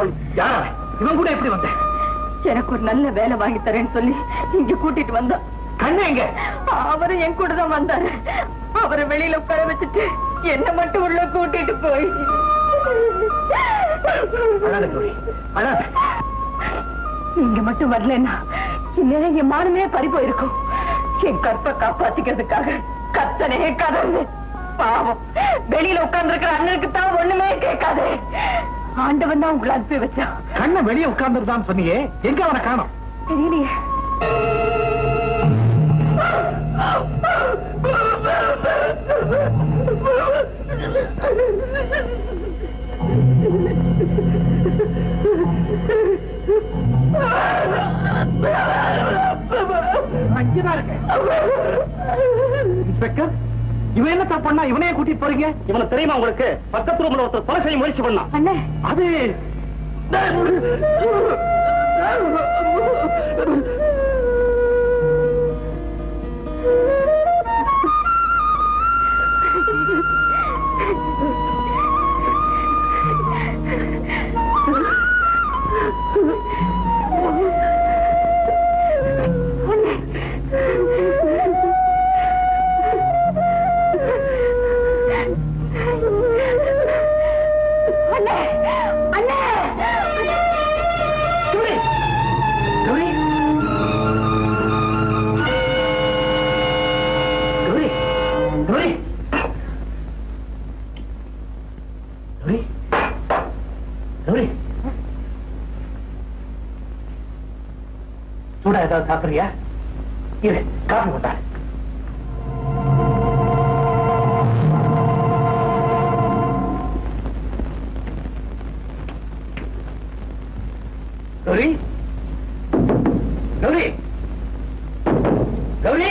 இவன் கூட எப்படி வந்த? எனக்கு ஒரு நல்ல வேலை வாங்கி தரேன்னு சொல்லி இங்க கூட்டிட்டு வந்தான். கண்ணு எங்க? அவரு என் கூட தான் வந்தாரு. அவரை வெளியில உட்கார வச்சுட்டு என்ன மட்டும் உள்ள கூட்டிட்டு போய் நீங்க மட்டும் வரலன்னா இந்நேரம் என் மானமே பறி போயிருக்கும். என் கற்பை காப்பாத்திக்கிறதுக்காக கத்தனே கதவு. பாவம், வெளியில உட்கார்ந்து இருக்கிற அண்ணனுக்கு தான் ஒண்ணுமே கேட்காது. ஆண்டவன் தான் உங்களை அனுப்பி வச்சான். கண்ண வெளியே உட்கார்ந்துருதான் சொன்னியே, எங்க அவனை காணோம்? தெரியலையே. இன்ஸ்பெக்டர், இவன் என்ன தப்பு பண்ணா? இவனையே கூட்டிட்டு போறீங்க? இவனை தெரியுமா உங்களுக்கு? பக்கத்து ரூம்ல ஒருத்தர் கொலை செய்ய முயற்சி பண்ணான். அண்ணே, அது சூடா ஏதாவது சாப்பிடுறியா? இரு, காஃபி போட்டாரு. கௌரி, கௌரி, கௌரி,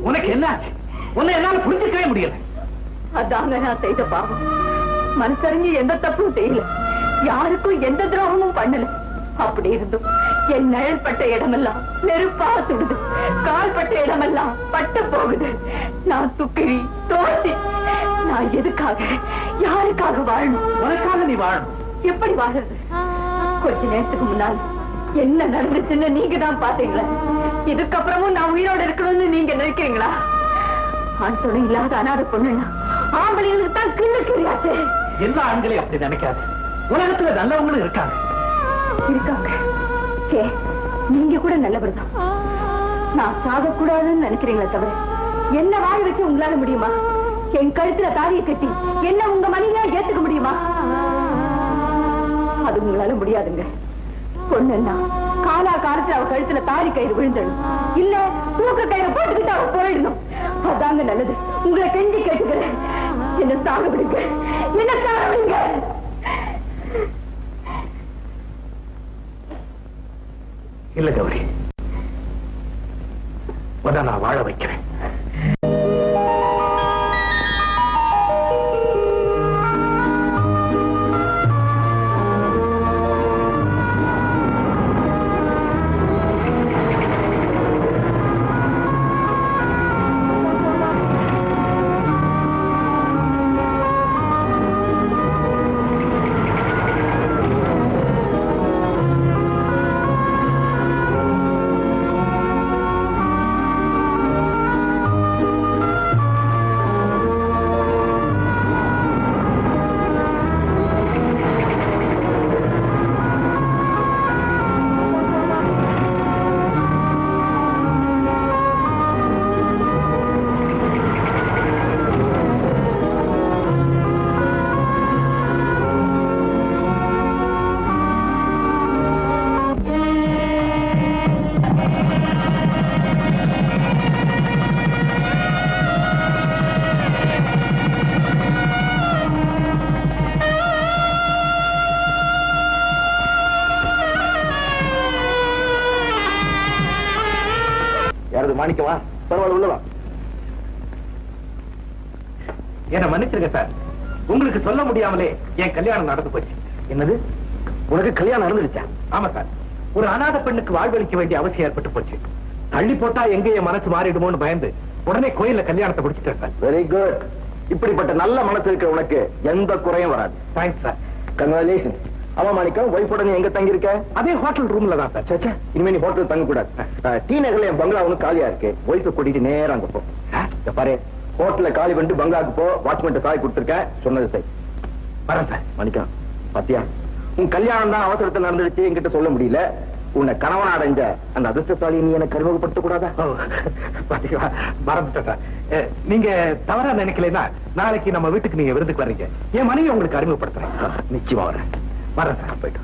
உனக்கு என்ன? உன்னை என்னால புரிஞ்சுக்கவே முடியல. அதாங்க நான் செய்த பாவம். மனசறிஞ்சு எந்த தப்பும் செய்யல, யாருக்கும் எந்த துரோகமும் பண்ணல. அப்படி இருந்தும் என் நிழல் பட்ட இடமெல்லாம் நெருப்பா சுடுது, கால் பட்ட இடமெல்லாம் பட்டு போகுது. நான் துக்கிரி தோசி. நான் எதுக்காக, யாருக்காக வாழணும்? உனக்காக நீ வாழணும். எப்படி வாழறது? கொஞ்ச நேரத்துக்கு முன்னால் என்ன நடந்துச்சுன்னு நீங்க தான் பாத்தீங்களா? இதுக்கப்புறமும் நான் உயிரோட இருக்கணும்னு நீங்க நினைக்கிறீங்களா? ஆண் துணை இல்லாத அனாதை பொண்ணுன்னா ஆம்பளைங்களுக்கு தான் கிண்ணு கிரியாச்சு. எல்லா ஆண்களையும் அப்படி நினைக்காது. உலகத்துல நல்லவங்களும் இருக்காங்க. இருக்காங்க. சே, நீங்க கூட நல்லவர் தான். நான் சாகக்கூடாதுன்னு நினைக்கிறீங்களே தவிர என்ன வாழ வச்சு உங்களால முடியுமா? என் கழுத்துல தாலியை கட்டி என்ன உங்க மனைவியா ஏத்துக்க முடியுமா? அது உங்களால முடியாதுங்க. பொண்ணுன்னா காலா காலத்துல அவ கழுத்துல தாலி கயிறு விழுந்துடணும், இல்ல தூக்க கயிறு போட்டுக்கிட்டு அவ போயிடணும். அதாங்க நல்லது. உங்களை கெஞ்சி கேட்டுக்கிறேன், என்ன சாக விடுங்க, என்ன சாக விடுங்க. இல்ல கௌரி, நான் வாழ வைக்கிறேன். மாணிக்கவா? பரவாயில்ல, உள்ளவா. என்ன மன்னிச்சிருங்க சார், உங்களுக்கு சொல்ல முடியாமலே என் கல்யாணம் நடந்து போச்சு. என்னது, உனக்கு கல்யாணம் நடந்துருச்சா? ஆமா சார். ஒரு அநாத பெண்ணுக்கு வாழ்வளிக்க வேண்டிய அவசியம் ஏற்பட்டு போச்சு. தள்ளி போட்டா எங்க என் மனசு மாறிடுமோன்னு பயந்து உடனே கோயில்ல கல்யாணத்தை முடிச்சுட்டேன் சார். Very good. இப்படிப்பட்ட நல்ல மனசு இருக்க உனக்கு எந்த குறையும் வராது. Thanks sir. கங்க்ராச்சுலேஷன். ஆமா மாணிக்கம், ஒய்ஃபோட நீ எங்க தங்கி இருக்க? அதே ஹோட்டல் ரூம்ல தான் சார். சச்சா, இனிமே நீ ஹோட்டல் தங்க கூடாது. டீ நகர்ல என் பங்களா ஒண்ணு காலியா இருக்கு. ஒய்ஃபை கூட்டிட்டு நேரம் அங்க போ. பாரு, ஹோட்டல்ல காலி பண்ணிட்டு பங்களாக்கு போ. வாட்ச்மேன் சாய் கொடுத்துருக்கேன், சொன்னது சரி. வரேன் சார். மாணிக்கம், பாத்தியா, உன் கல்யாணம் தான் அவசரத்தில் நடந்துடுச்சு, என்கிட்ட சொல்ல முடியல. உன்னை கணவன் அடைஞ்ச அந்த அதிர்ஷ்டசாலி நீ எனக்கு அறிமுகப்படுத்த கூடாதா? மறந்துட்டேன் சார். நீங்க தவறா நினைக்கலன்னா நாளைக்கு நம்ம வீட்டுக்கு நீங்க விருந்துக்கு வர்றீங்க. என் மனைவி உங்களுக்கு அறிமுகப்படுத்துறேன். நிச்சயமா வரேன். வரேன் சார். போயிட்டு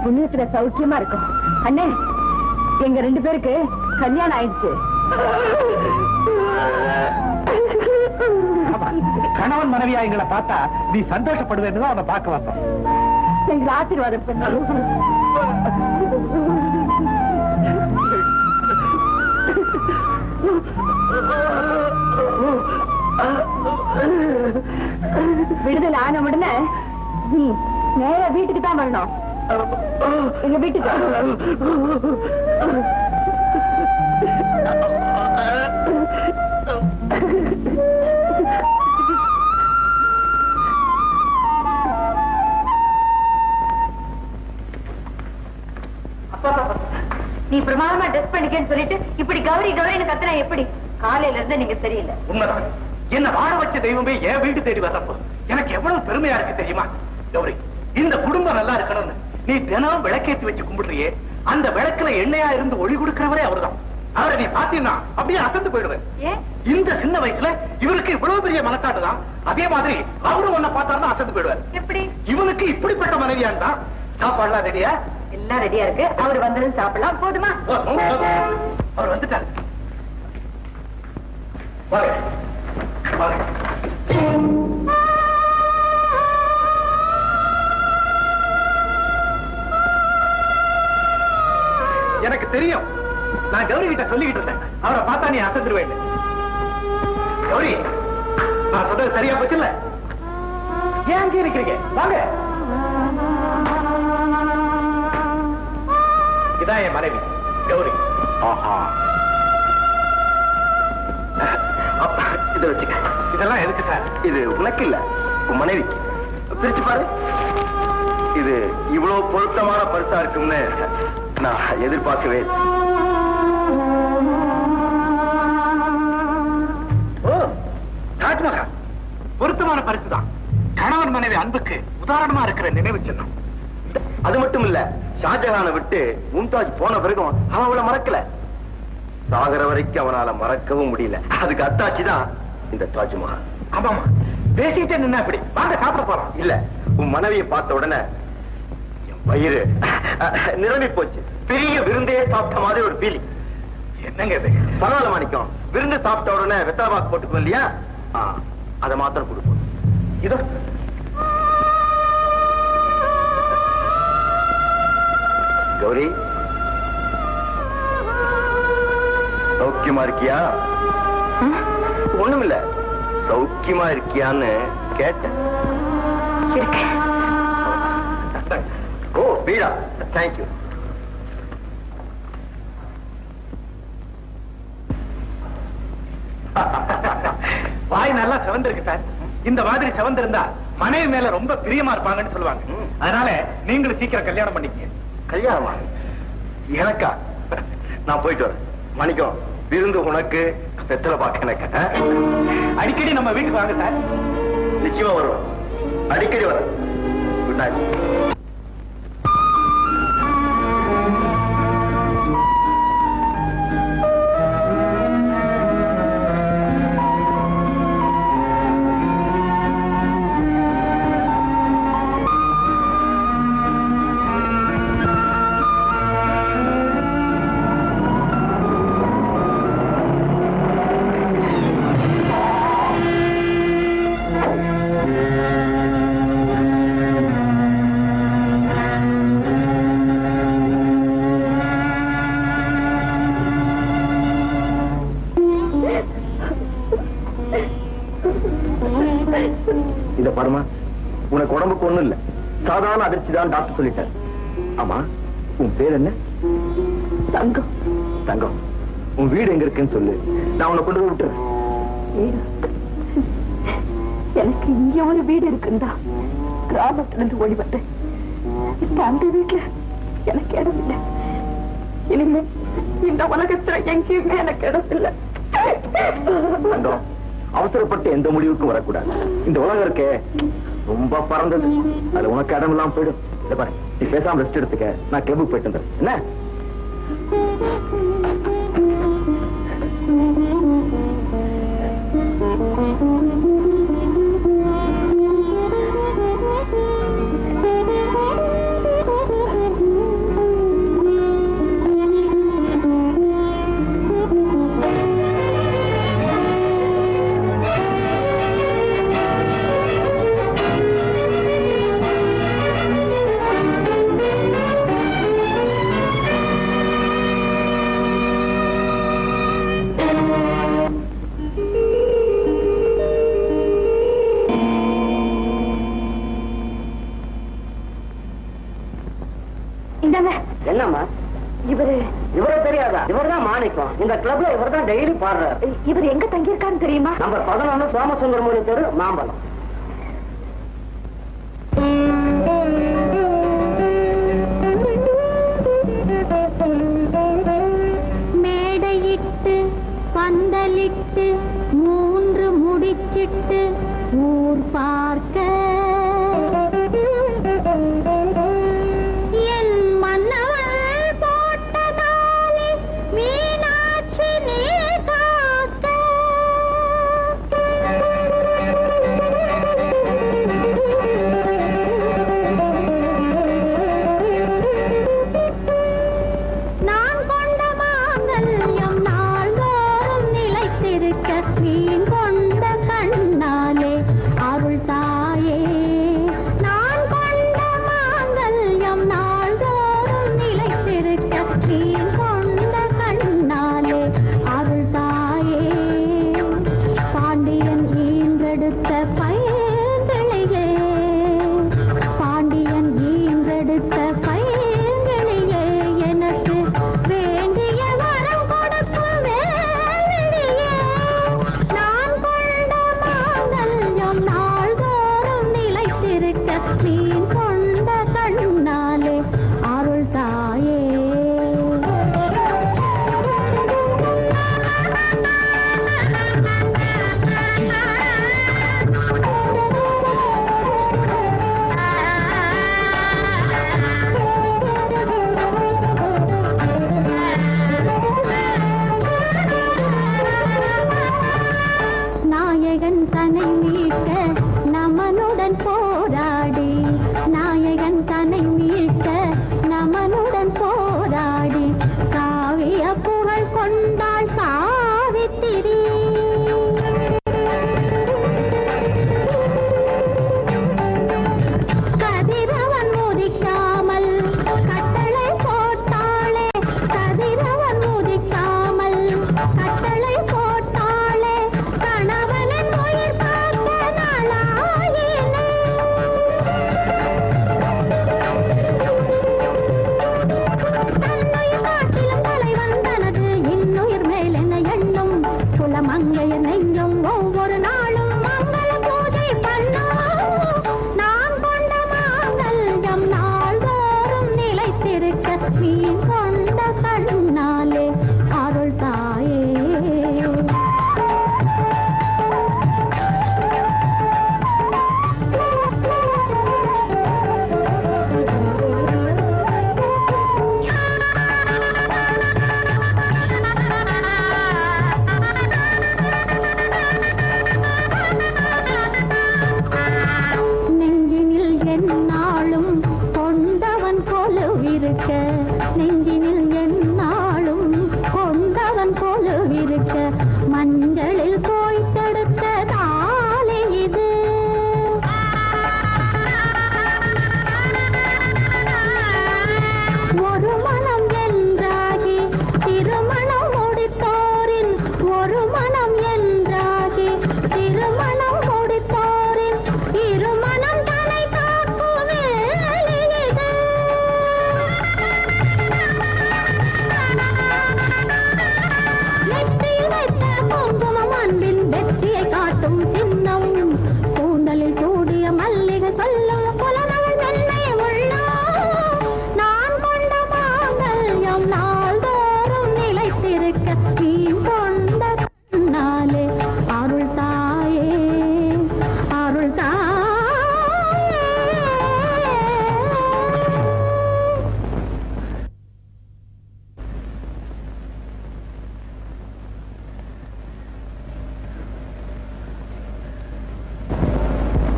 புண்ணியத்துல சௌக்கியமா இருக்கும். அண்ணே, எங்க 2 பேருக்கு கல்யாணம் ஆயிடுச்சு. கணவன் மனைவியா எங்களை பார்த்தா நீ சந்தோஷப்படுவேன்னு அவனை பார்க்க வந்தோம். எங்களை ஆசீர்வாதம் பண்ணு. விடுதலை ஆன உடனே நீ நேர வீட்டுக்கு தான் வரணும். எங்க வீட்டுக்கு. நீ பிரமாதமா ட்ரெஸ் பண்ணிக்கன்னு சொல்லிட்டு இப்படி கௌரி கௌரின்னு கத்துனா எப்படி? காலையில இருந்து நீங்க சரியில்லை. உண்மைதான். என்ன வாழ வச்ச தெய்வமே என் வீட்டு தேடி வர்றப்போ எனக்கு எவ்வளவு பெருமையா இருக்கு தெரியுமா? கௌரி, இந்த குடும்பம் நல்லா இருக்கணும்னு நீ தினம் விளக்கேற்றி வச்சு கும்பிடுறியே, அந்த விளக்குல எண்ணெயா இருந்து ஒளி கொடுக்கிறவரே அவர்தான். அவரை நீ பாத்தீங்கன்னா அப்படியே அசந்து போயிடுவேன். இந்த சின்ன வயசுல இவருக்கு இவ்வளவு பெரிய மனசாட்டுதான். அதே மாதிரி அவரும் ஒன்ன பார்த்தாருன்னா அசந்து போயிடுவார். எப்படி? இவனுக்கு இப்படிப்பட்ட மனைவியா இருந்தா சாப்பாடுலாம் ரெடியா? எல்லாம் ரெடியா இருக்கு. அவர் வந்ததும் சாப்பிடலாம். போதுமா? அவர் வந்துட்டாரு. வாங்க, வாங்க. எனக்கு தெரியும். நான் கௌரி கிட்ட சொல்லிக்கிட்டு இருந்தேன், அவரை பார்த்தா நீ அசந்துருவேன். கௌரி, நான் சொல்றது சரியா போச்சுல்ல? ஏன் அங்கே இருக்கிறீங்க? வாங்க. இதான் என் மனைவி கௌரி. ஆஹா, இதை வச்சுக்க. இதெல்லாம் எதுக்கு சார்? இது உனக்கு இல்ல, உன் மனைவிக்கு. பிரிச்சு பாரு. இது இவ்வளவு பொருத்தமான பரிசா இருக்கும்னு நான் எதிர்பார்க்கவே. ஓ, தாஜ்மஹால் பொருத்தமான பரிசு தான். கணவன் மனைவி அன்புக்கு உதாரணமா இருக்கிற நினைவு சின்னம். அது மட்டும் இல்ல, ஷாஜஹானை விட்டு மும்தாஜ் போன பிறகும் அவன் அவளை மறக்கல. சாகர வரைக்கும் அவனால மறக்கவும் முடியல. அதுக்கு அத்தாட்சி தான் இந்த தாஜ்மஹால். ஆமாமா, பேசிட்டே நின்னா எப்படி? வாங்க சாப்பிட போறோம். இல்ல, உன் மனைவியை பார்த்த உடனே என் வயிறு நிரம்பி போச்சு. பெரிய விருந்தே சாப்பிட்ட மாதிரி ஒரு ஃபீலிங். என்னங்க இது? பரவாயில்ல மாணிக்கம், விருந்து சாப்பிட்ட உடனே வெத்தலை பாக்கு போட்டுக்கணும் இல்லையா? அதை மாத்திரம் கொடுப்போம். இதோ கௌரி, சௌக்கியமா இருக்கியா? ஒண்ணுமில்ல, சௌக்கியமா இருக்கியான்னு கேட்டேன். ஓ, வீடா? தேங்க்யூ. வாய் நல்லா செவந்திருக்கு சார். இந்த மாதிரி செவந்திருந்தா மனைவி மேல ரொம்ப பிரியமா இருப்பாங்கன்னு சொல்லுவாங்க. அதனால நீங்களும் சீக்கிரம் கல்யாணம் பண்ணிக்கங்க. கல்யாணமா? எனக்கா? நான் போயிட்டு வரேன். மணிக்கம், விருந்து உனக்கு, வெத்தலை பாக்க எனக்கு. அடிக்கடி நம்ம வீட்டுக்கு வாங்க சார். நிச்சயமா வருவோம். அடிக்கடி வரேன். Good night. இத பாருமா, உனக்கு உடம்புக்கு ஒண்ணும் இல்ல, சாதாரண அதிர்ச்சி தான் டாக்டர் சொல்லிட்டார். ஆமா, உன் பேர் என்ன? தங்கம். தங்கம், உன் வீடு எங்க இருக்குன்னு சொல்லு, நான் உன்னை கொண்டு போய் விட்டுறேன். எனக்கு இங்க ஒரு வீடு இருக்குந்தா, கிராமத்துல இருந்து ஓடி வந்தேன். இப்ப அந்த வீட்டுல எனக்கு இடம் இல்லை. இனிமே இந்த உலகத்துல எங்கேயுமே எனக்கு இடம் இல்லை. அவசரப்பட்டு எந்த முடிவுக்கும் வரக்கூடாது. இந்த உலகம் இருக்கே ரொம்ப பறந்தது, அதுல உனக்கு இடம் எல்லாம் போயிடும். இத பாரு, நீ பேசாம ரெஸ்ட் எடுத்துக்க, நான் கிளம்புக்கு போயிட்டு வந்துடுறேன். என்ன? என்னம்மா இவரை தெரியாதா? இவர்தான் மாணிக்கம். இந்த கிளப்ல இவர் தான் டெய்லி பாடுறாரு. இவர் எங்க தங்கியிருக்காருன்னு தெரியுமா? நம்பர் 11 சோமசுந்தரமூர்த்தி தெரு, மாம்பலம். மேடையிட்டு பந்தலிட்டு 3 முடிச்சிட்டு ஊர் பார்க்க என் மன்னவள் போட்டதாலே மீனாட்சி நீ காக்க. நான் கொண்ட மாங்கல்யம் நாள்தோறும் நிலைத்திருக்க நீ கொண்ட கண்ணாலே அருள் தாயே.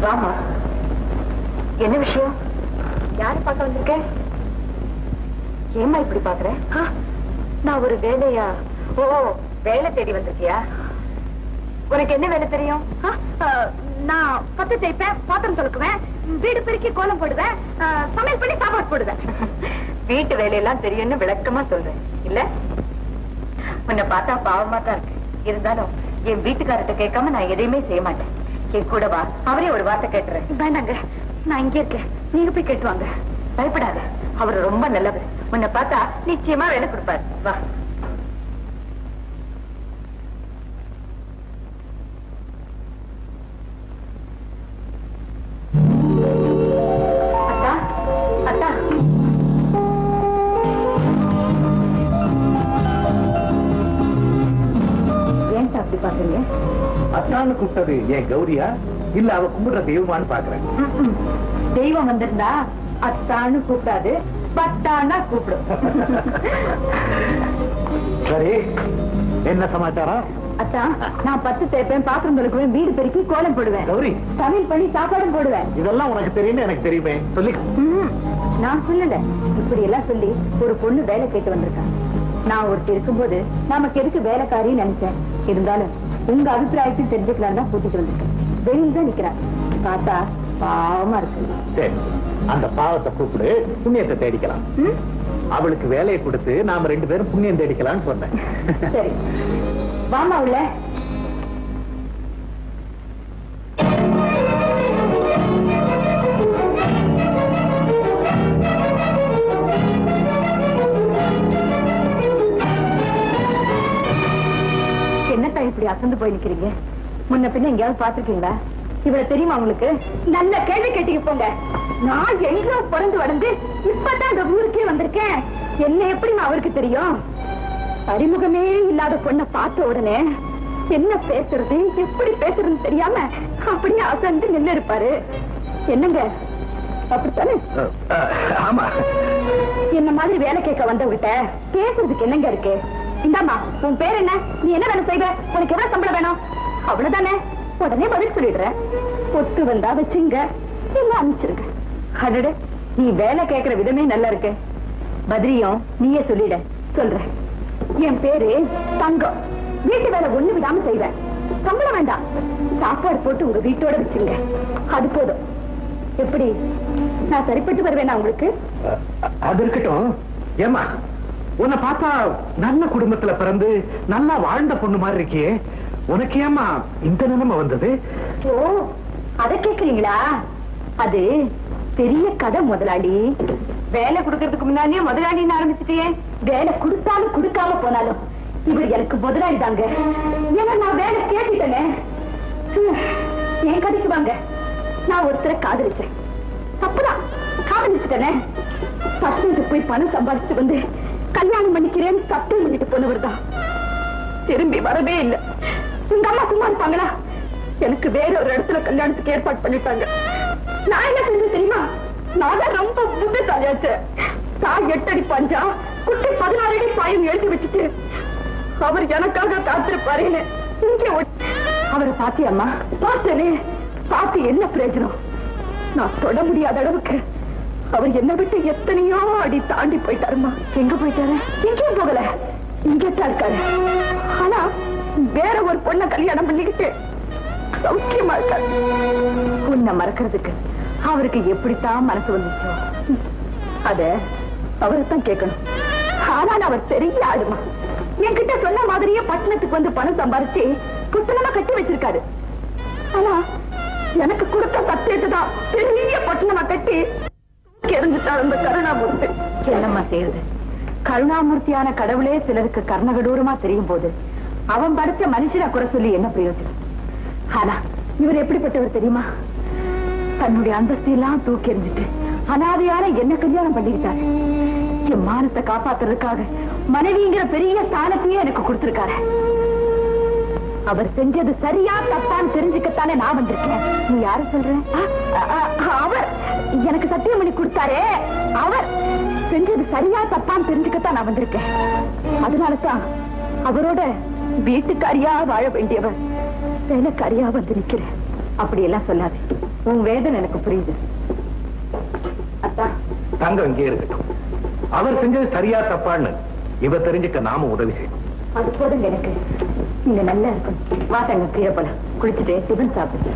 வாமா. என்ன விஷயம்? யாரு பார்க்க வந்திருக்கேன்? ஏமா இப்படி பாக்குற? நான் ஒரு வேலையா? ஓ, வேலை தேடி வந்திருக்கியா? உனக்கு என்ன வேலை தெரியும்? நான் பத்து தேய்ப்பேன், பாத்திரம் தொழுக்குவேன், வீடு பெருக்கி கோலம் போடுவேன், சமையல் பண்ணி சாப்பாடு போடுவேன். வீட்டு வேலையெல்லாம் தெரியும்னு விளக்கமா சொல்றேன் இல்ல? உன்னை பார்த்தா பாவமா தான் இருக்கு. இருந்தாலும் என் வீட்டுக்காரர்கிட்ட கேட்காம நான் எதையுமே செய்ய மாட்டேன். என் கூட வா, அவரே ஒரு வார்த்தை கேட்டுறேன். வேண்டாங்க, நான் இங்கே இருக்கேன், நீங்க போய் கேட்டு வாங்க. பயப்படாத, அவர் ரொம்ப நல்லவர். உன்னை பார்த்தா நிச்சயமா வேலை கொடுப்பாரு. வா. அத்தா, அத்தா, ஏன் அப்படி பாக்குறீங்க? அத்தான்னு கூப்பிட்டது ஏன் கௌரியா இல்ல அவ கும்பிடுற தெய்வமானு பாக்குறேன். தெய்வம் வந்திருந்தா அத்தான்னு கூப்பிடாது, பத்தானா கூப்பிடும். சரி, என்ன சமாச்சாரம்? அத்தா, நான் பத்து தேய்ப்பேன், பாத்திரம் தொழுக்குவேன், வீடு பெருக்கி கோலம் போடுவேன், கௌரி, சமையல் பண்ணி சாப்பாடும் போடுவேன். இதெல்லாம் உனக்கு தெரியும்னு எனக்கு தெரியுமே, சொல்லி. நான் சொல்லல, இப்படி எல்லாம் சொல்லி ஒரு பொண்ணு வேலை கேட்டு வந்திருக்கேன். நான் ஒருத்தர் இருக்கும்போது நமக்கு எதுக்கு வேலைக்காரின்னு நினைச்சேன். இருந்தாலும் உங்க அபிப்பிராயத்தையும் தெரிஞ்சுக்கலாம் தான் கூட்டிட்டு வந்திருக்கேன். வெளியில தான் நிக்கிறேன், பார்த்தா பாவமா இருக்கு. சரி, அந்த பாவத்தை கூப்பிடு, புண்ணியத்தை தேடிக்கலாம். அவளுக்கு வேலையை கொடுத்து நாம 2 பேரும் புண்ணியம் தேடிக்கலாம்னு சொன்னேன். சரி, வாமா உள்ள. என்னத்தா இப்படி அசந்து போய் நிக்கிறீங்க? முன்ன பின்ன எங்கேயாவது பாத்துருக்கீங்களா? இவ்வளவு தெரியுமா உங்களுக்கு? நல்ல கேள்வி கேட்டீங்க போங்க. நான் எங்க பிறந்து வளர்ந்து இப்பதான் இந்த ஊருக்கே வந்திருக்கேன். என்ன எப்படி அவருக்கு தெரியும்? அறிமுகமே இல்லாத பொண்ணை பார்த்த உடனே என்ன பேசுறது, எப்படி பேசுறதுன்னு தெரியாம அப்படியே அசந்து நின்று இருப்பாரு. என்னங்க, அப்படித்தானே? ஆமா. என்ன மாதிரி வேலை கேட்க வந்தவங்கிட்ட பேசுறதுக்கு என்னங்க இருக்கு? இந்தாமா, உன் பேர் என்ன? நீ என்ன வேலை செய்வ? உனக்கு எவ்வளவு சம்பளம் வேணும்? அவ்வளவுதானே. உடனே பதில் சொல்லிடுறேன். ஒத்து வந்தா வச்சுங்க, இல்ல அனுப்பிச்சிருங்க. அடடே, நீ வேலை கேட்கிற விதமே நல்லா இருக்கு. பதிரியும் நீயே சொல்லிட. சொல்றேன். என் பேரு தங்கம். வீட்டு வேலை ஒண்ணு விடாம செய்வேன். சம்பளம் வேண்டாம், சாப்பாடு போட்டு உங்க வீட்டோட வச்சுங்க, அது போதும். எப்படி, நான் சரிப்பட்டு வருவேனா உங்களுக்கு? அது இருக்கட்டும். ஏமா, உன்னை பார்த்தா நல்ல குடும்பத்துல பிறந்து நல்லா வாழ்ந்த பொண்ணு மாதிரி இருக்கியே, உனக்கு ஏமா இந்த நிலைமை வந்தது? ஓ, அத கேக்குறீங்களா? அது பெரிய கதை முதலாளி. வேலை கொடுக்கறதுக்கு முன்னாடியே முதலாளின்னு ஆரம்பிச்சுட்டே. வேலை கொடுத்தாலும் கொடுக்காம போனாலும் இவர் எனக்கு முதலாளி தாங்க. ஏன்னா நான் வேலை கேட்டுட்டேனே. என் கதைக்கு வாங்க. நான் ஒருத்தரை காதலிச்சேன். தப்புதான், காதலிச்சுட்டேனே. பசங்களுக்கு போய் பணம் சம்பாதிச்சுட்டு வந்து கல்யாணம் பண்ணிக்கிறேன்னு சட்டம் பண்ணிட்டு போனவர் தான். திரும்பி வரவே இல்லை. உங்க அம்மா சும்மா இருப்பாங்களா? எனக்கு வேற ஒரு இடத்துல கல்யாணத்துக்கு ஏற்பாடு பண்ணிட்டாங்க. நான் என்ன செஞ்சேன் தெரியுமா? நான் தான் ரொம்ப புத்திசாலியாச்சு. தாய் 8 அடி பஞ்சா, குட்டி 16 அடி பாயம் எழுதி வச்சுட்டு அவர் எனக்காக காத்திருப்பாருன்னு இங்கே அவரை பாத்தியம்மா? பார்த்தனே. பார்த்து என்ன பிரயோஜனம்? நான் தொட முடியாத அளவுக்கு அவர் என்ன விட்டு எத்தனையோ அடி தாண்டி போயிட்டாருமா. எங்க போயிட்டாரு? எங்கேயும் போகல, இங்கேதான் இருக்காரு. ஆனா வேற ஒரு பொண்ணை கல்யாணம் பண்ணிக்கிட்டு சௌக்கியமா இருக்காரு. உன்னை மறக்கிறதுக்கு அவருக்கு எப்படித்தான் மனசு வந்துச்சோ, அத அவரைத்தான் கேட்கணும். ஆனா அவர் பெரிய ஆடுமா. என்கிட்ட சொன்ன மாதிரியே பட்டணத்துக்கு வந்து பணம் சம்பாரிச்சு குத்தனமா கட்டி வச்சிருக்காரு. ஆனா எனக்கு கொடுத்த சத்தியத்தை தான் பெரிய பட்டணமா கட்டி எரிஞ்சுட்டார் அந்த கருணாமூர்த்தி. என்னம்மா செய்யுது? கருணாமூர்த்தியான கடவுளே சிலருக்கு கர்ணகடூரமா தெரியும் போது அவன் படைச்ச மனுஷனை குறை சொல்லி என்ன பிரயோஜனம்? ஆனா இவர் எப்படிப்பட்டவர் தெரியுமா? தன்னுடைய அந்தஸ்தையெல்லாம் தூக்கி எறிஞ்சிட்டு அனாதையான என்ன கல்யாணம் பண்ணிக்கிட்டாரு. என் மானத்தை காப்பாத்துறதுக்காக மனைவிங்கிற பெரிய ஸ்தானத்தையே எனக்கு கொடுத்திருக்காரு. அவர் செஞ்சது சரியா தப்பான்னு தெரிஞ்சுக்கத்தானே நான் வந்திருக்கேன். நீ யாரு சொல்ற? அவர் எனக்கு சத்தியம் பண்ணி கொடுத்தாரே, அவர் செஞ்சது சரியா தப்பான்னு தெரிஞ்சுக்கத்தான் நான் வந்திருக்கேன். அதனாலதான் அவரோட வீட்டுக்காரியா வாழ வேண்டியவர் வேலைக்காரியா வந்து நிக்கிறேன். அப்படி எல்லாம் சொல்லாது. உன் வேதனை எனக்கு புரியுது. அத்தா, தங்கம் இங்கே இருக்கட்டும். அவர் செஞ்சது சரியா தப்பான்னு இவ தெரிஞ்சுக்க நாம உதவி செய்யணும். அது போதுங்க எனக்கு. இங்க நல்லா இருக்கும். வா தங்க, கீழே போலாம். குளிச்சுட்டு டிஃபன் சாப்பிடு.